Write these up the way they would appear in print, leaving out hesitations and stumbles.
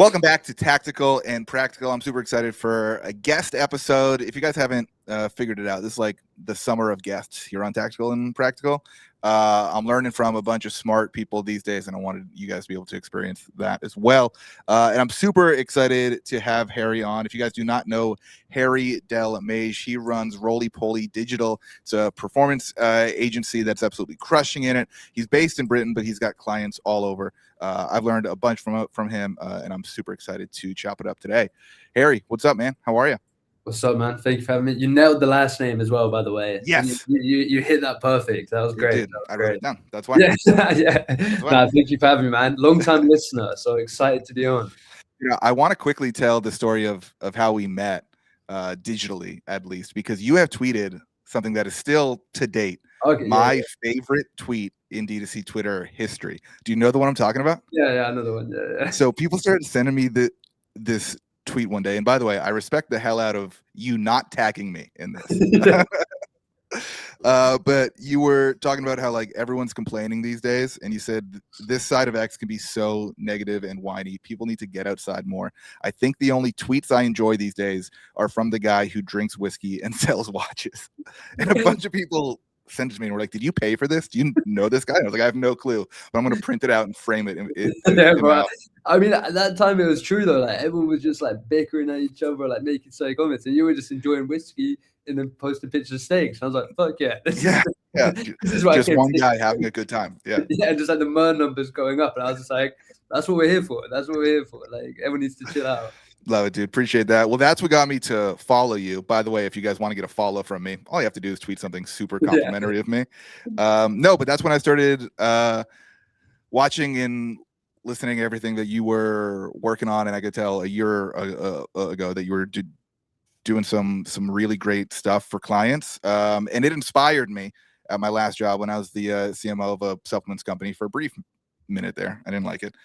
Welcome back to Tactical and Practical. I'm super excited for a guest episode. If you guys haven't figured it out, this is like the summer of guests here on Tactical and Practical. I'm learning from a bunch of smart people these days, and I wanted you guys to be able to experience that as well. And I'm super excited to have Harry on. If you guys do not know Harry Delmage, he runs Roly Poly Digital. It's a performance agency that's absolutely crushing in it. He's based in Britain, but he's got clients all over. I've learned a bunch from him, and I'm super excited to chop it up today. Harry, what's up, man? How are you? What's up, man? Thank you for having me. You nailed the last name as well, by the way. Yes. You hit that perfect. That was great. Dude, I wrote it down. That's why. Yeah, yeah. Nah, thank you for having me, man. Long-time listener, so excited to be on. I want to quickly tell the story of how we met, digitally at least, because you have tweeted something that is still to date my favorite tweet in D2C Twitter history. Do you know the one I'm talking about? Yeah, I know the one. Yeah. So people started sending me this tweet one day, and by the way, I respect the hell out of you not tagging me in this. But you were talking about how like everyone's complaining these days, and you said this side of X can be so negative and whiny. People need to get outside more. I think the only tweets I enjoy these days are from the guy who drinks whiskey and sells watches. And a bunch of people sent it to me and were like, "Did you pay for this? Do you know this guy?" And I was like, "I have no clue, but I'm going to print it out and frame it." I mean, at that time it was true though. Like everyone was just like bickering at each other, like making silly comments, and you were just enjoying whiskey and then posting pictures of steaks. I was like, "Fuck yeah!" This is just one guy having a good time. Yeah, and just like the MER numbers going up, and I was just like, "That's what we're here for. That's what we're here for." Like everyone needs to chill out. Love it, dude. Appreciate that. Well, that's what got me to follow you. By the way, if you guys want to get a follow from me, all you have to do is tweet something super complimentary of me. No, but that's when I started watching and listening to everything that you were working on, and I could tell a year ago that you were doing some really great stuff for clients. And it inspired me at my last job when I was the CMO of a supplements company for a brief minute there. I didn't like it.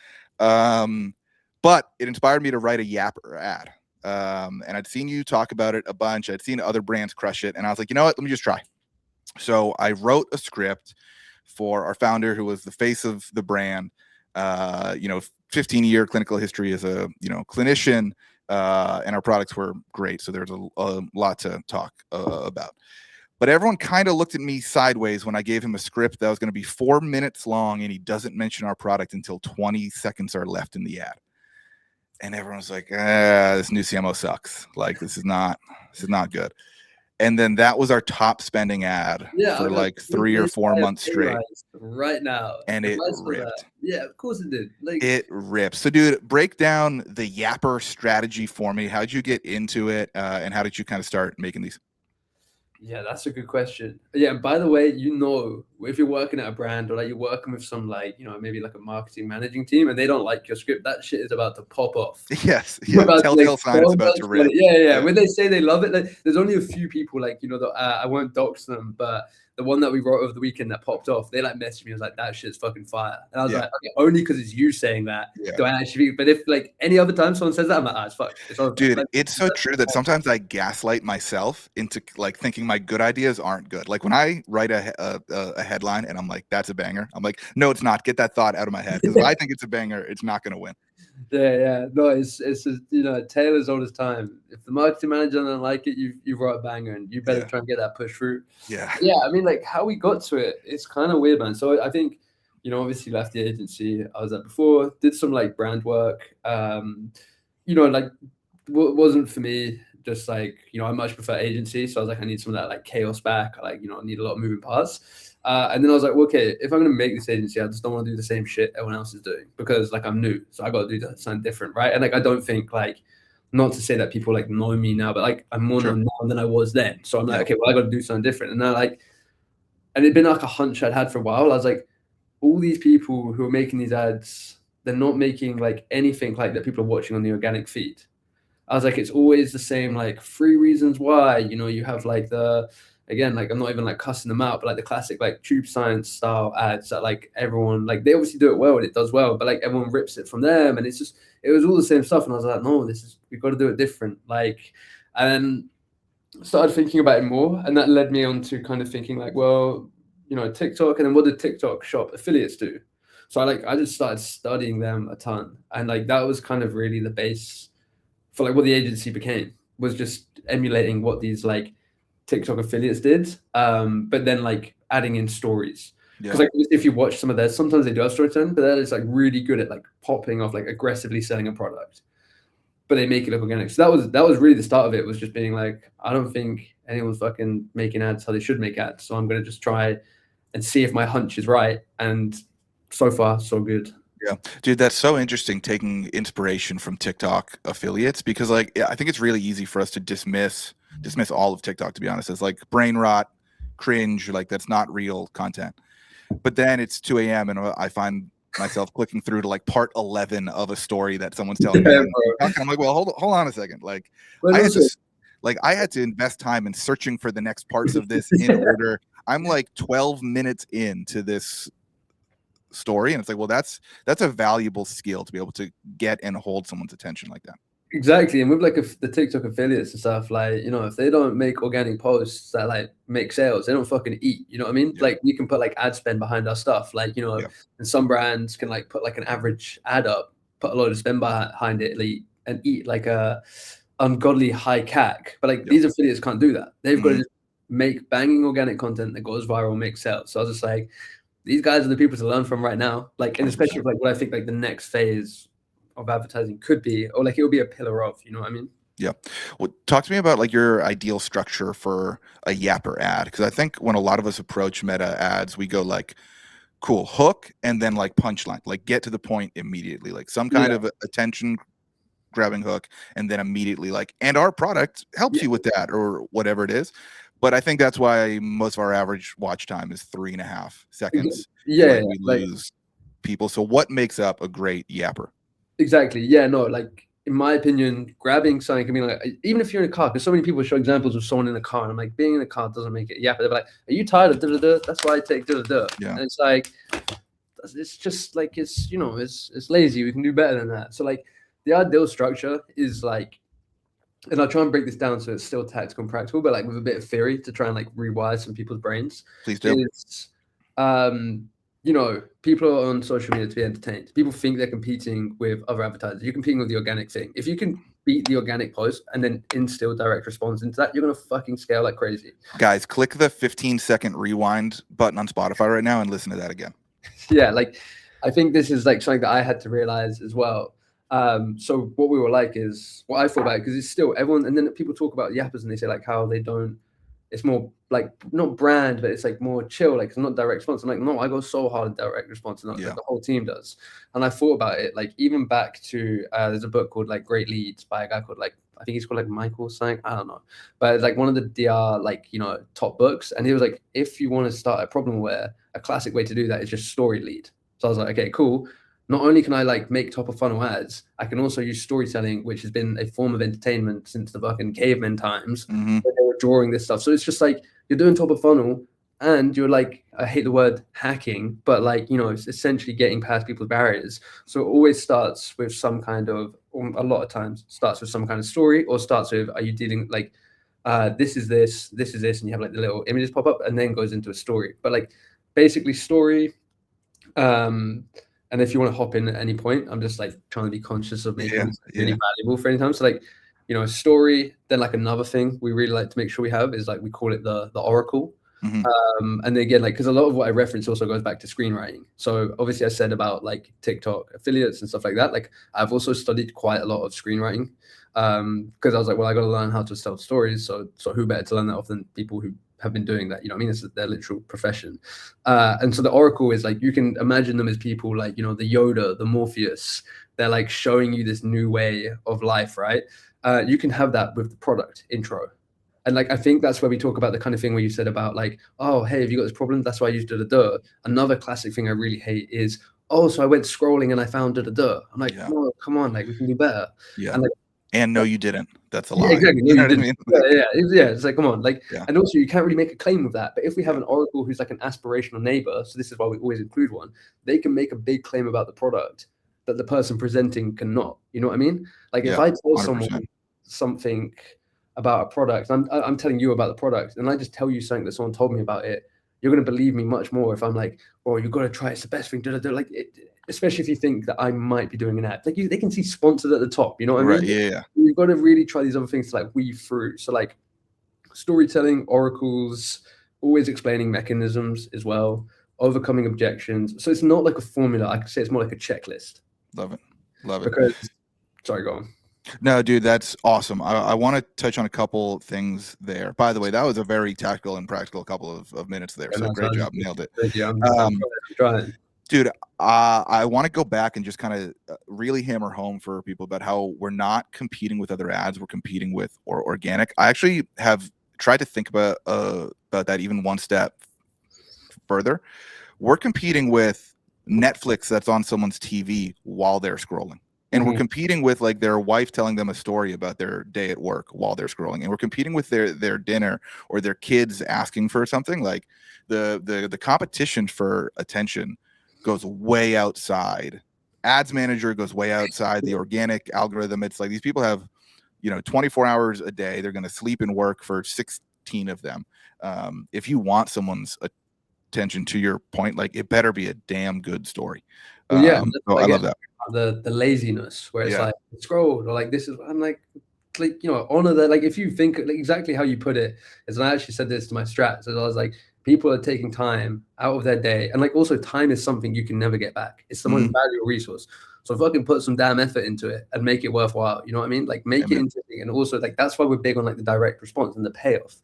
But it inspired me to write a YAPPER ad. And I'd seen you talk about it a bunch. I'd seen other brands crush it. And I was like, you know what? Let me just try. So I wrote a script for our founder, who was the face of the brand, 15-year clinical history as a, clinician, and our products were great. So there's a lot to talk about. But everyone kind of looked at me sideways when I gave him a script that was going to be 4 minutes long, and he doesn't mention our product until 20 seconds are left in the ad. And everyone's like, this new CMO sucks. Like, this is not good. And then that was our top spending ad for like 3 or 4 months straight. Right now. And it ripped. Yeah, of course it did. Like, it ripped. So, dude, break down the YAPPER strategy for me. How did you get into it? And how did you kind of start making these? Yeah, that's a good question. Yeah, and by the way, if you're working at a brand or like you're working with some like, maybe like a marketing managing team and they don't like your script, that shit is about to pop off. Yes. Yeah. Telltale sign it's about to rip. Yeah. When they say they love it, like there's only a few people like, I won't dox them, but the one that we wrote over the weekend that popped off, they like messaged me. I was like, that shit's fucking fire. And I was like, okay, only because it's you saying that do I actually. But if like any other time someone says that, I'm like, it's fucked. Dude, it's so true that sometimes I gaslight myself into like thinking my good ideas aren't good. Like when I write a headline and I'm like, that's a banger. I'm like, no, it's not. Get that thought out of my head. Because if I think it's a banger, it's not going to win. Yeah. No, it's tale as old as time. If the marketing manager doesn't like it, you wrote a banger, and you better try and get that push through. Yeah. I mean, like how we got to it, it's kind of weird, man. So I think, obviously left the agency I was at before, did some like brand work. Like wasn't for me. Just like I much prefer agency, so I was like, I need some of that like chaos back. I need a lot of moving parts. And then I was like, well, okay, if I'm going to make this agency, I just don't want to do the same shit everyone else is doing because like I'm new. So I got to do something different. Right. And like, I don't think like, not to say that people like know me now, but like I'm more known now than I was then. So I'm like, okay, well, I got to do something different. And now like, and it'd been like a hunch I'd had for a while. I was like, all these people who are making these ads, they're not making like anything like that people are watching on the organic feed. I was like, it's always the same, like 3 reasons why, you have like again, like I'm not even like cussing them out, but like the classic like tube science style ads that like everyone like they obviously do it well and it does well, but like everyone rips it from them and it was all the same stuff. And I was like, no, we've got to do it different. Like, and started thinking about it more, and that led me on to kind of thinking like, well, TikTok, and then what did TikTok shop affiliates do? So I just started studying them a ton, and like that was kind of really the base for like what the agency became, was just emulating what these like TikTok affiliates did, but then like adding in stories. Because like if you watch some of theirs, sometimes they do have storytelling, but that is like really good at like popping off, like aggressively selling a product, but they make it look organic. So that was really the start of it, was just being like, I don't think anyone's fucking making ads how they should make ads, so I'm gonna just try and see if my hunch is right. And so far, so good. Yeah, dude, that's so interesting, taking inspiration from TikTok affiliates, because like I think it's really easy for us to dismiss all of TikTok, to be honest, as like brain rot, cringe, like that's not real content. But then it's 2 a.m. and I find myself clicking through to like part 11 of a story that someone's telling me. I'm like, well, hold on a second. Like I had to invest time in searching for the next parts of this in order. I'm like 12 minutes into this story, and it's like, well, that's a valuable skill to be able to get and hold someone's attention like that. Exactly. And with like the TikTok affiliates and stuff, like, you know, if they don't make organic posts that like make sales, they don't fucking eat, you know what I mean? Like we can put like ad spend behind our stuff, like, you know, and some brands can like put like an average ad up, put a load of spend behind it, like, and eat like a ungodly high CAC. But like these affiliates can't do that. They've got to just make banging organic content that goes viral, make sales. So I was just like, these guys are the people to learn from right now. Like, and especially like what I think like the next phase of advertising could be, or like it'll be a pillar of, you know what I mean? Yeah. Well, talk to me about like your ideal structure for a YAPPER ad, because I think when a lot of us approach meta ads, we go like, cool, hook, and then like punchline, like get to the point immediately, like some kind of attention grabbing hook, and then immediately like, and our product helps you with that, or whatever it is. But I think that's why most of our average watch time is 3.5 seconds. Yeah, we lose people. So what makes up a great YAPPER? Exactly. Yeah, no, like in my opinion, grabbing something can be like, even if you're in a car, because so many people show examples of someone in a car, and I'm like, being in a car doesn't make it. Yeah, but they're like, are you tired of da-da-da? That's why I take da-da-da. Yeah. And it's like, it's just like, it's, you know, it's lazy. We can do better than that. So like the ideal structure is like, and I'll try and break this down so it's still tactical and practical, but like with a bit of theory to try and like rewire some people's brains. Please do. Is, you know, people are on social media to be entertained. People think they're competing with other advertisers. You're competing with the organic thing. If you can beat the organic post and then instill direct response into that, you're going to fucking scale like crazy. Guys, click the 15-second rewind button on Spotify right now and listen to that again. Yeah, like I think this is like something that I had to realize as well. So what we were like is what I thought about it, because it's still everyone, and then people talk about yappers and they say like how they don't, it's more like not brand, but it's like more chill, like it's not direct response. I'm like, no, I go so hard at direct response, and like the whole team does. And I thought about it, like even back to there's a book called like Great Leads by a guy called like, I think he's called like Michael something, I don't know, but it's like one of the DR like, you know, top books. And he was like, if you want to start a problem aware, a classic way to do that is just story lead. So I was like, okay, cool. Not only can I like make top of funnel ads, I can also use storytelling, which has been a form of entertainment since the fucking caveman times, when they were drawing this stuff. So it's just like you're doing top of funnel, and you're like, I hate the word hacking, but like, you know, it's essentially getting past people's barriers. So it always starts with some kind of, a lot of times starts with some kind of story, or starts with, are you dealing like, this is this, and you have like the little images pop up, and then goes into a story. But like basically story, and if you want to hop in at any point, I'm just like trying to be conscious of making it really valuable for any time. So like, you know, a story, then like another thing we really like to make sure we have is like, we call it the oracle. And then again, like, because a lot of what I reference also goes back to screenwriting. So obviously I said about like TikTok affiliates and stuff like that. Like I've also studied quite a lot of screenwriting, because I was like, well, I got to learn how to tell stories. So who better to learn that off than people who have been doing that, you know what I mean? It's their literal profession. And so the oracle is like, you can imagine them as people like, you know, the Yoda, the Morpheus, they're like showing you this new way of life, right? You can have that with the product intro. And like, I think that's where we talk about the kind of thing where you said about like, oh, hey, have you got this problem? That's why I used da-da-da. Another classic thing I really hate is, oh, so I went scrolling and I found da-da-da. I'm like, no, come on, like we can do better. Yeah. And like, and no, you didn't. That's a lie. Yeah, exactly. You know what I mean? Yeah. It's like, come on. Like, and also you can't really make a claim with that. But if we have an oracle who's like an aspirational neighbor, so this is why we always include one, they can make a big claim about the product that the person presenting cannot. You know what I mean? Like if I tell 100%. Someone something about a product, I'm telling you about the product, and I just tell you something that someone told me about it, you're going to believe me much more if I'm like, oh, you've got to try, it's the best thing. Like especially if you think that I might be doing an ad. Like they can see sponsored at the top, you know what I mean? Yeah. You've got to really try these other things to like weave through. So like storytelling, oracles, always explaining mechanisms as well, overcoming objections. So it's not like a formula. I could say it's more like a checklist. Love it. Because, sorry, go on. No, dude, that's awesome. I want to touch on a couple things there. By the way, that was a very tactical and practical couple of minutes there. So great job. Nailed it. Thank you. I'm trying. Dude, I want to go back and just kind of really hammer home for people about how we're not competing with other ads. We're competing with organic. I actually have tried to think about that even one step further. We're competing with Netflix that's on someone's TV while they're scrolling. And we're competing with like their wife telling them a story about their day at work while they're scrolling. And we're competing with their dinner or their kids asking for something. Like the competition for attention goes way outside. Ads manager goes way outside the organic algorithm. It's like these people have, 24 hours a day. They're going to sleep and work for 16 of them. If you want someone's attention, to your point, like it better be a damn good story. Well, yeah, so I love that. The laziness where it's like scroll or like this is I'm like honor that. Like if you think like exactly how you put it is, and I actually said this to my strats as I was like, people are taking time out of their day, and like also time is something you can never get back. It's the most valuable resource. So fucking put some damn effort into it and make it worthwhile. You know what I mean? Like make it interesting, and also like that's why we're big on like the direct response and the payoff,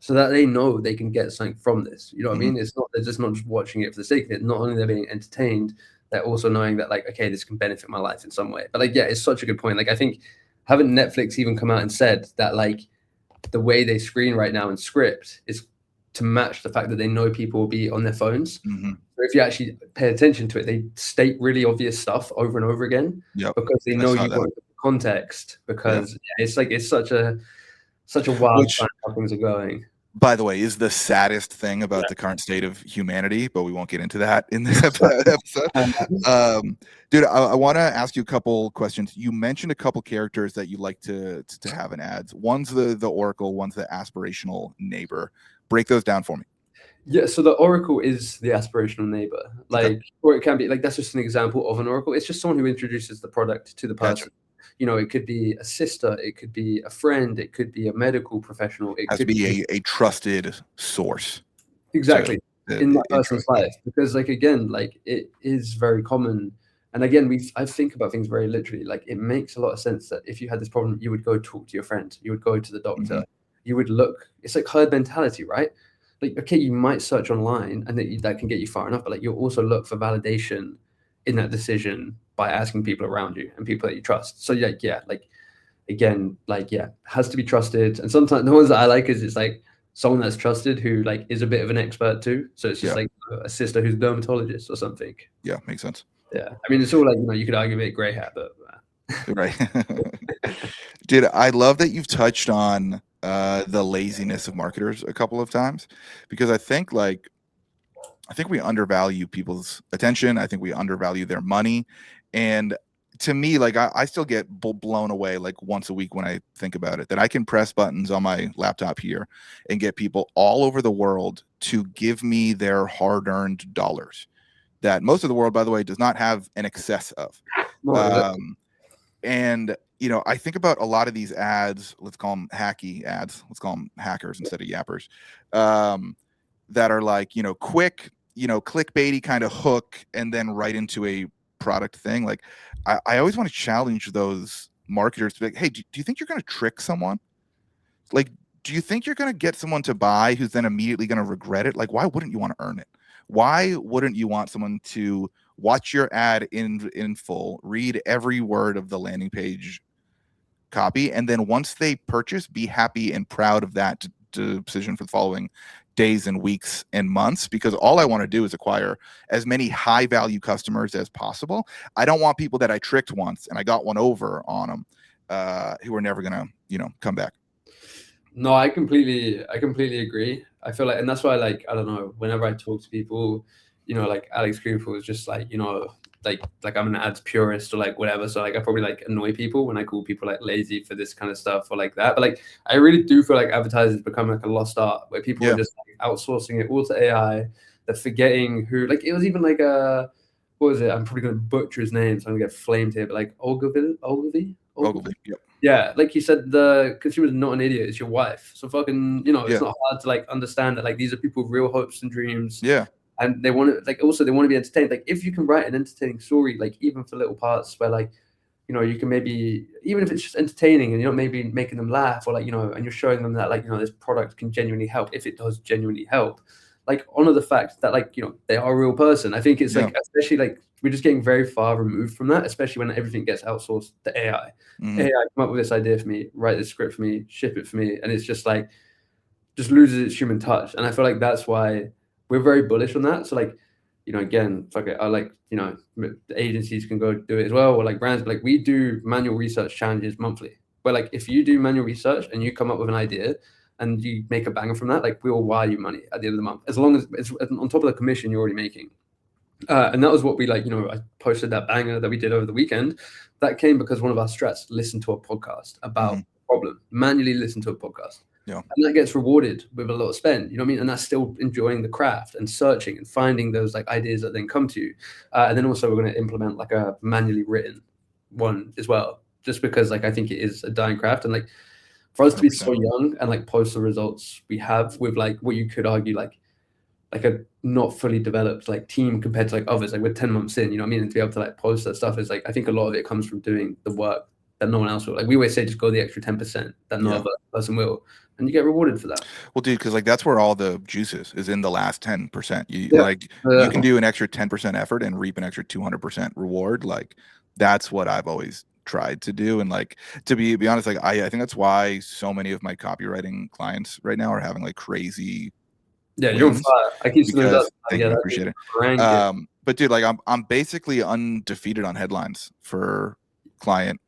so that they know they can get something from this. You know what I mean? It's not they're just not just watching it for the sake of it. Not only they're being entertained, they're also knowing that like, okay, this can benefit my life in some way. But like, yeah, it's such a good point. Like I think haven't Netflix even come out and said that like the way they screen right now and script is to match the fact that they know people will be on their phones. So if you actually pay attention to it, they state really obvious stuff over and over again because they know you want context. Because it's like it's such a wild time how things are going. By the way, is the saddest thing about the current state of humanity, but we won't get into that in this episode. Dude, I want to ask you a couple questions. You mentioned a couple characters that you like to have in ads. One's the oracle, one's the aspirational neighbor. Break those down for me. Yeah, so the oracle is the aspirational neighbor, like, or it can be like that's just an example of an oracle. It's just someone who introduces the product to the person. Gotcha. It could be a sister, it could be a friend, it could be a medical professional. It has could be a trusted source. Exactly. In that person's life. Because like, again, like it is very common. And again, I think about things very literally. Like it makes a lot of sense that if you had this problem, you would go talk to your friend, you would go to the doctor, you would look, it's like herd mentality, right? Like, okay, you might search online and that can get you far enough, but like you'll also look for validation in that decision by asking people around you and people that you trust. So like, has to be trusted. And sometimes the ones that I like is it's like someone that's trusted who like is a bit of an expert too. So it's just like a sister who's a dermatologist or something. Yeah, makes sense. Yeah. I mean, it's all like, you could argue about gray hair, but right. Dude, I love that you've touched on the laziness of marketers a couple of times, because I think we undervalue people's attention. I think we undervalue their money. And to me, like I still get blown away like once a week when I think about it, that I can press buttons on my laptop here and get people all over the world to give me their hard-earned dollars that most of the world, by the way, does not have an excess of. And I think about a lot of these ads, let's call them hacky ads, let's call them hackers instead of yappers, that are like, quick, clickbaity kind of hook and then right into a product thing. Like I always want to challenge those marketers to be like, hey, do you think you're going to trick someone? Like, do you think you're going to get someone to buy who's then immediately going to regret it? Like, why wouldn't you want to earn it? Why wouldn't you want someone to watch your ad in full, read every word of the landing page copy, and then once they purchase, be happy and proud of that decision for the following days and weeks and months? Because all I want to do is acquire as many high value customers as possible. I don't want people that I tricked once and I got one over on them who are never gonna come back. No, I completely agree. I feel like, and that's why, like, I don't know, whenever I talk to people, like Alex Cooper was just like, like I'm an ads purist or like whatever. So like I probably like annoy people when I call people like lazy for this kind of stuff or like that. But like I really do feel like advertising become like a lost art where people are just like outsourcing it all to AI. They're forgetting who, like it was even like what was it? I'm probably gonna butcher his name, so I'm gonna get flamed here. But like Ogilvy. Yep. Yeah, like you said, the consumer's not an idiot. It's your wife. So fucking, it's not hard to like understand that like these are people with real hopes and dreams. Yeah. And they want to like also they want to be entertained. Like if you can write an entertaining story, like even for little parts where like, you can maybe even if it's just entertaining and you're not maybe making them laugh or like, and you're showing them that like, this product can genuinely help if it does genuinely help. Like honor the fact that like, they are a real person. I think it's like especially like we're just getting very far removed from that, especially when everything gets outsourced to AI. AI come up with this idea for me, write this script for me, ship it for me, and it's just like just loses its human touch. And I feel like that's why we're very bullish on that. So like, again, fuck it, I like, the agencies can go do it as well, or like brands, but like we do manual research challenges monthly. But like if you do manual research and you come up with an idea and you make a banger from that, like we will wire you money at the end of the month, as long as it's on top of the commission you're already making. And that was what we like, I posted that banger that we did over the weekend. That came because one of our strats listened to a podcast about the problem, manually listened to a podcast. Yeah. And that gets rewarded with a lot of spend, you know what I mean? And that's still enjoying the craft and searching and finding those like ideas that then come to you. And then also we're going to implement like a manually written one as well, just because like I think it is a dying craft. And like for us to be 100%. So young and like post the results we have with like what you could argue like a not fully developed like team compared to like others, like we're 10 months in, you know what I mean? And to be able to like post that stuff is like, I think a lot of it comes from doing the work that no one else will. Like we always say, just go the extra 10% that no other person will, and you get rewarded for that. Well, dude, because like that's where all the juice is in the last 10%. You can do an extra 10% effort and reap an extra 200% reward. Like that's what I've always tried to do. And like to be honest, like I think that's why so many of my copywriting clients right now are having like crazy. Yeah, you're on fire. I keep saying that. Thank you, I appreciate it. But dude, like I'm basically undefeated on headlines for client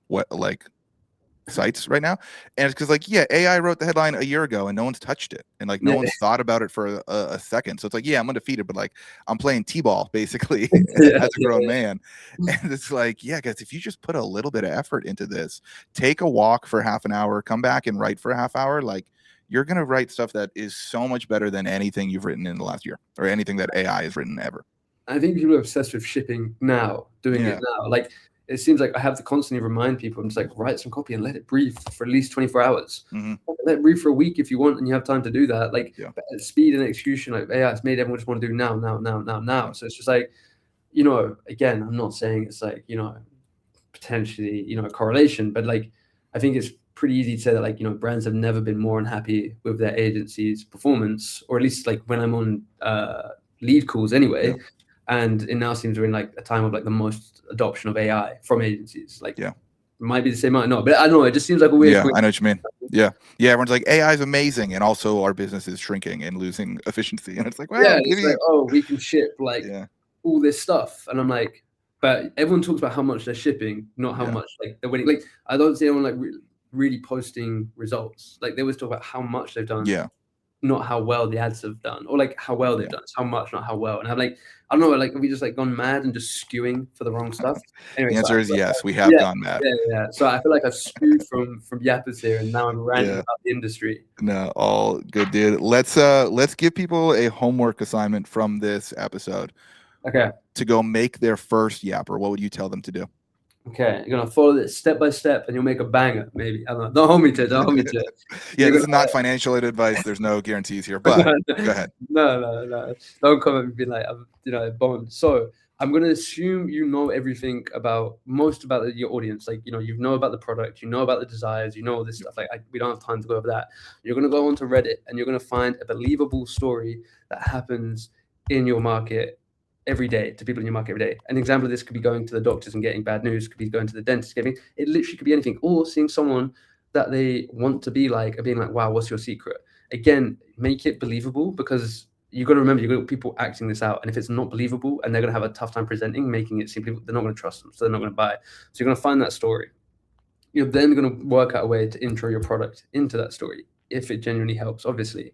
sites right now, and it's because like AI wrote the headline a year ago and no one's touched it, and like no one's thought about it for a second. So it's like I'm undefeated, but like I'm playing t-ball basically as a grown man, and it's like guys, if you just put a little bit of effort into this, take a walk for half an hour, come back and write for a half hour, like you're gonna write stuff that is so much better than anything you've written in the last year or anything that AI has written ever. I think people are obsessed with shipping now, doing it now. Like it seems like I have to constantly remind people, I'm just like, write some copy and let it breathe for at least 24 hours. Let it breathe for a week if you want and you have time to do that. Like speed and execution, like AI, it's made everyone just want to do now. So it's just like, again, I'm not saying it's like, potentially, a correlation, but like, I think it's pretty easy to say that like, brands have never been more unhappy with their agency's performance, or at least like when I'm on lead calls anyway. And it now seems we're in like a time of like the most adoption of AI from agencies. Like, might be the same, might not, but I don't know. It just seems like a weird. I know what you mean. Yeah. Everyone's like, AI is amazing, and also our business is shrinking and losing efficiency. And it's like, well, it's like, oh, we can ship like all this stuff, and I'm like, but everyone talks about how much they're shipping, not how much like they're winning. Like, I don't see anyone like really posting results. Like they always talk about how much they've done. Not how well the ads have done, or like how well they've done. It's how much, not how well. And I'm like, I don't know, like have we just like gone mad and just skewing for the wrong stuff? Anyway, the answer is yes, we have gone mad. So I feel like I've skewed from Yappers here, and now I'm ranting about the industry. No, all good, dude. Let's give people a homework assignment from this episode. Okay. To go make their first Yapper. What would you tell them to do? Okay, you're gonna follow this step by step, and you'll make a banger. Maybe I don't know. Don't hold me to it. This is not financial aid advice. There's no guarantees here. But go ahead. No. Don't come and be like, Bond. So I'm gonna assume you know everything about your audience. Like you know about the product, you know about the desires, you know all this stuff. Like we don't have time to go over that. You're gonna go onto Reddit, and you're gonna find a believable story that happens in your market every day, to people in your market every day. An example of this could be going to the doctors and getting bad news, could be going to the dentist, it literally could be anything, or seeing someone that they want to be like, and being like, wow, what's your secret? Again, make it believable, because you got to remember, you've got people acting this out, and if it's not believable and they're going to have a tough time presenting, making it seem believable, they're not going to trust them, so they're not going to buy it. So you're going to find that story. You're then going to work out a way to intro your product into that story, if it genuinely helps, obviously.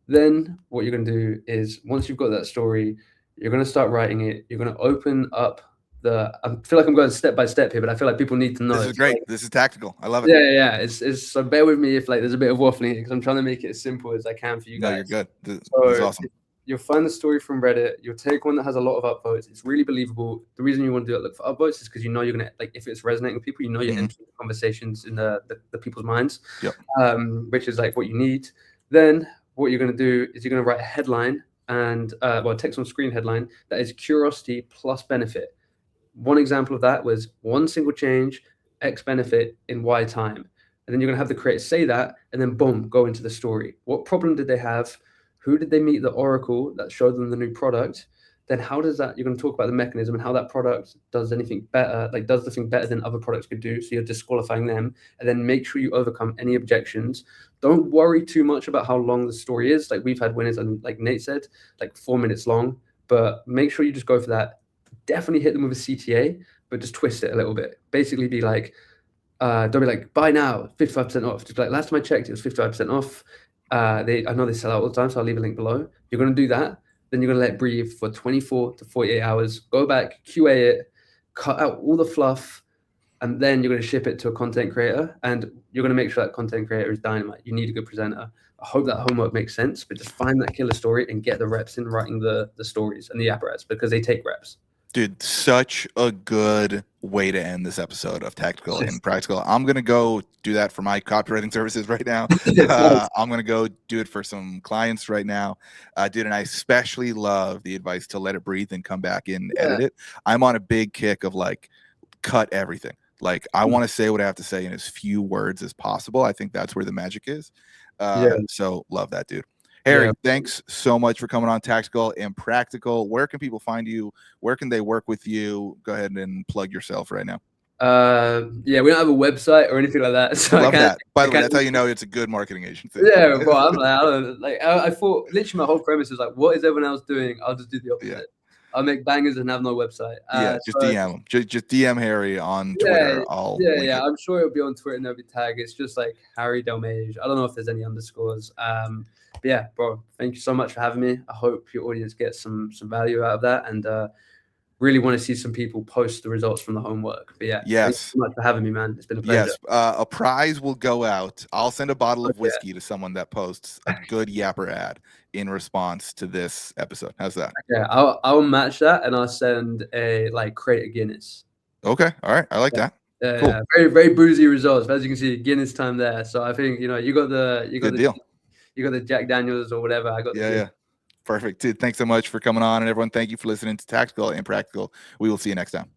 Then what you're going to do is, once you've got that story, you're going to start writing it. You're going to open up I feel like I'm going step by step here, but I feel like people need to know. This is great. Like, this is tactical. I love it. Yeah. It's so bear with me if like there's a bit of waffling here because I'm trying to make it as simple as I can for you guys. No, you're good. This is So awesome. you'll find the story from Reddit. You'll take one that has a lot of upvotes. It's really believable. The reason you want to do it, look for upvotes, is because you know you're gonna like if it's resonating with people, you know you're entering conversations in the people's minds. Yep. Which is like what you need. Then what you're gonna do is you're gonna write a headline and text on screen headline that is curiosity plus benefit. One example of that was one single change, X benefit in Y time. And then you're gonna have the creator say that, and then boom, go into the story. What problem did they have? Who did they meet the oracle that showed them the new product? Then how does that, you're going to talk about the mechanism and how that product does anything better, like does the thing better than other products could do. So you're disqualifying them, and then make sure you overcome any objections. Don't worry too much about how long the story is. Like we've had winners, and like Nate said, like 4 minutes long, but make sure you just go for that. Definitely hit them with a CTA, but just twist it a little bit. Basically be like, don't be like, buy now, 55% off. Just be like, last time I checked, it was 55% off. I know they sell out all the time, so I'll leave a link below. You're going to do that. Then you're going to let it breathe for 24 to 48 hours. Go back, QA it, cut out all the fluff, and then you're going to ship it to a content creator. And you're going to make sure that content creator is dynamite. You need a good presenter. I hope that homework makes sense, but just find that killer story and get the reps in writing the stories and the apparatus because they take reps. Dude, such a good way to end this episode of Tactical and Practical. I'm going to go do that for my copywriting services right now. I'm going to go do it for some clients right now. Dude, and I especially love the advice to let it breathe and come back and edit it. I'm on a big kick of like, cut everything. Like, I want to say what I have to say in as few words as possible. I think that's where the magic is. So love that, dude. Harry, thanks so much for coming on Tactical and Practical. Where can people find you? Where can they work with you? Go ahead and plug yourself right now. We don't have a website or anything like that. So love that. By the way, that's how you know it's a good marketing agency. Yeah, well, I'm like, I thought literally my whole premise was like, what is everyone else doing? I'll just do the opposite. I'll make bangers and have no website. Just DM them. Just DM Harry on Twitter. I'm sure it'll be on Twitter and there'll be tag. It's just like Harry Delmage. I don't know if there's any underscores. But yeah, bro, thank you so much for having me. I hope your audience gets some value out of that, and really want to see some people post the results from the homework. But yeah, thanks so much for having me, man. It's been a pleasure. A prize will go out. I'll send a bottle of whiskey to someone that posts a good Yapper ad in response to this episode. How's that? Yeah, I'll match that, and I'll send a crate of Guinness. Okay, all right, I like that. Cool. Very, very boozy results. As you can see, Guinness time there. So I think you got the deal. You got the Jack Daniels or whatever. I got the Perfect. Dude, thanks so much for coming on, and everyone, thank you for listening to Tactical and Practical. We will see you next time.